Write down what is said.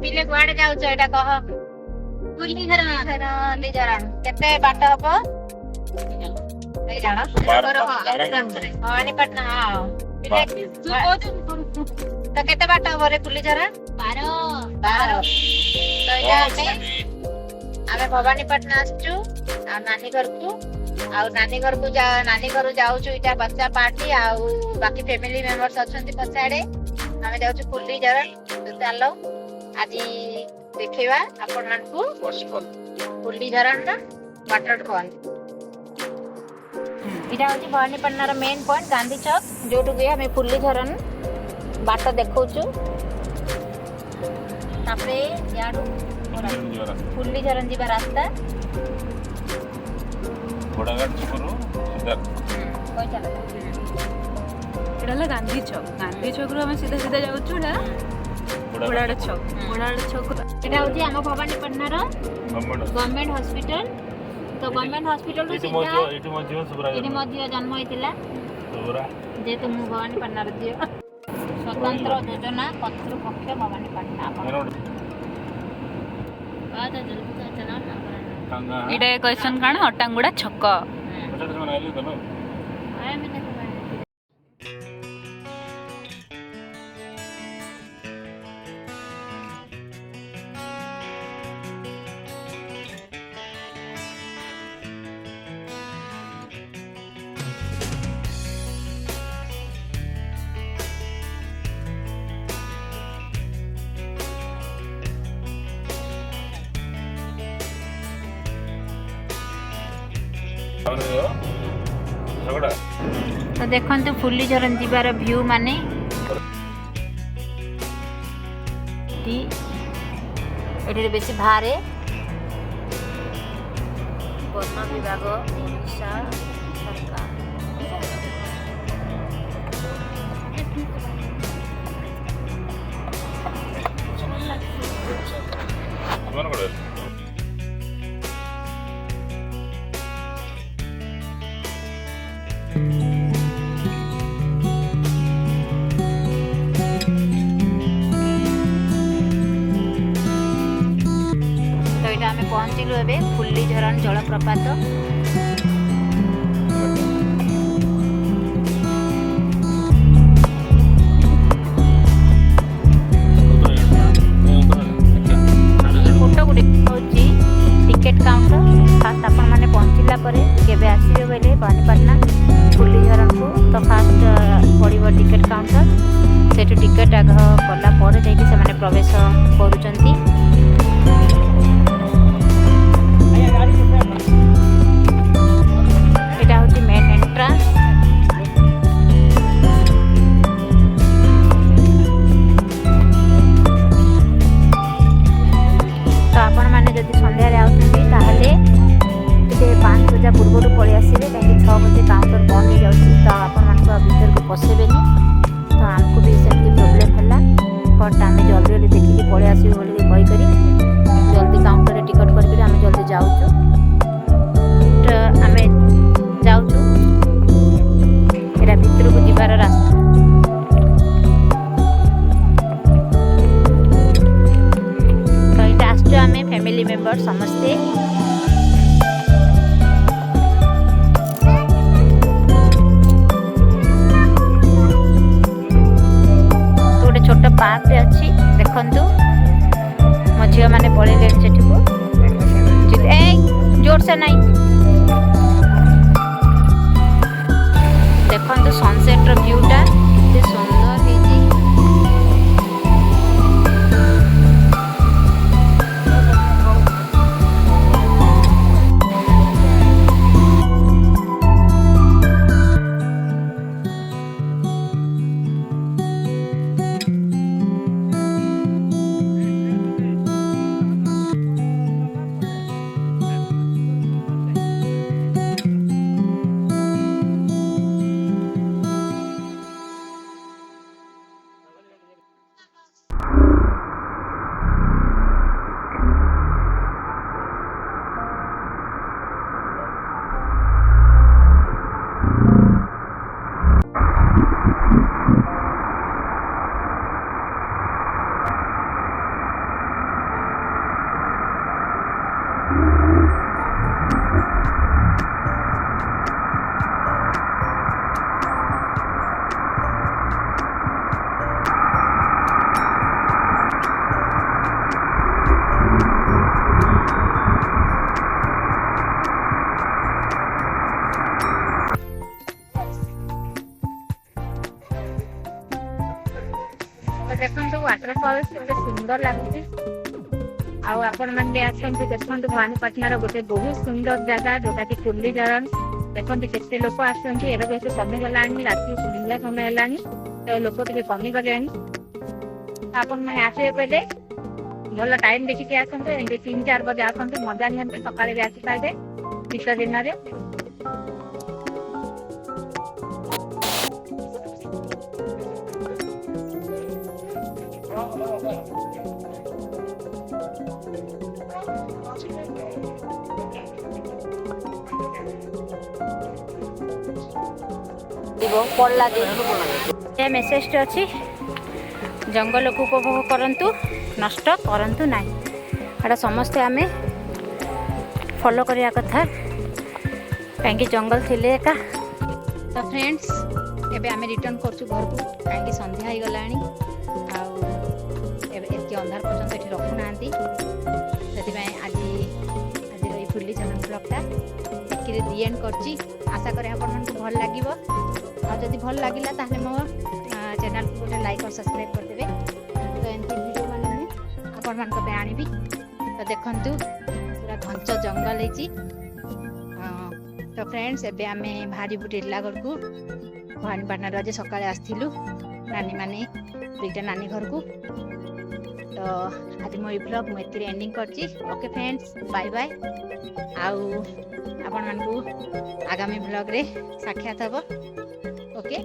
पिले कुआडे जाउछ एटा कह फुलीझरण केते बाट हबो ए जाना भवानीपटना हां पिले तो केते बाट हबो रे फुलीझरण 12 तो एटा आमे भवानीपटना आछू आ नानी घर को नानी घर को नानी घर जाऊँ इटा बच्चा पार्टी आउ बाकी फैमिली मेंबर्स अछंती पछाड़े आमे जाउछु फुलीझरण तो चलो आज देखिवा आपण मानकू फुलीझरण ना वाटरफॉल इटा होची भवानीपटना रो मेन पॉइंट गांधी चौक जोटु गया हमें फुलीझरण बाट देखौछु तापरे याडू फुलीझरण जीवा रास्ता घोड़ाघाट छकरू सीधा कोई चला एडा गांधी चौक रो हम सीधा सीधा जाउछु ना घोड़ाघाट चौक एडा होची हम भवानीपटना रो गवर्नमेंट हॉस्पिटल तो गवर्नमेंट हॉस्पिटल रो सीधा इति मध्य जन्म होइतिला सुब्रा जे तुम भवानीपटना रो दियो स्वतंत्र योजना कर्तृपक्ष भवानीपटना बादा जल्दी चला ना इडे क्वेश्चन काण अटांगुडा छक तो देखंतु फुलीझरण जीवार व्यू माने एठी बेसी भारे वन विभाग ओडिशा सरकार पहुँचलु ए फुलीझरण जलप्रपात फोटो गुटे टिकेट काउंटर फास्ट आपण माने पहुँचला परे केबे आसीबे बेले भवानीपटना फुलीझरण को तो फास्ट पड़िबो टिकेट काउंटर सेठु टिकेट आग कला परे जाई से माने प्रवेश करूचंती पूर्व पलि आसवे कहीं 6 बजे काउंटर बंद हो जाऊँगी तो आपण भीतर को पशेबेनी तो आमको भी सेमती प्रोब्लेम है बट आम जल्दी जल्दी देखिए पलि आसवे बोल कहीकि जल्दी काउंटर टिकट करके आम जल्दी जाऊँ आम जाऊँ एटा भितर को जीवार रास्ता तो यहाँ आसचु आम फैमिली मेंबर समस्ते छोट पार्क अच्छी देखंतु मो झील मैंने पलैले सेठी को जोर से नहीं देखंतु सनसेट रो व्यूटा केते सुंदर हेजी तो देखो वाटरफॉल केते सुंदर लगुच आउ आपण मन भी आसंतु देखंतु भवानीपाटना रो गोटे बहुत सुंदर जगह जोटा कि फुर्लीझारन देखंतु केते लोक आसंतु एबे बेसे कमी गलानी राति सुंदर समय हेलानी तो लोक टिके कमी गलेनी आपण मन आसे बेले भल टाइम देखिके आसंतु एंगे 3-4 बजे आसंतु मजा नियंते सकाळे भी आसी पाइबे शीत दिन रे ये मेसेज अच्छी जंगल को उपभोग करंतु नष्ट करंतु नहीं एटा समस्ते आमे फॉलो करिया कथा कहीं जंगल थिले एका तो फ्रेंड्स एबे आमे रिटर्न करछु घर को कहीं संध्या हो गलानी एति अंधार पर्यंत एठी रखु नांती सेति आज आज फुर्लीझारन ब्लॉगटा एकिरे दी एंड करछि आशा करे आपण मन को भल लागिवो और जदि भल लागिला ताहले मो चैनल को गोटे लाइक और सब्सक्राइब कर देबे तो एंती वीडियो माने आपण मन को पे आनिबी तो देखंतु पूरा घंच जंगल हेची तो फ्रेंड्स एबे आमे भारी बुटेला घर को भवानीपाटना रे सकाळे आस्थिलु नानी माने दुईटा नानी घर को तो आज मो ब्लॉग मु एतिरे एंडिंग करछि ओके फ्रेंड्स बाय बाय आउ आपण मन को आगामी ब्लॉग रे साक्षात हबो ओके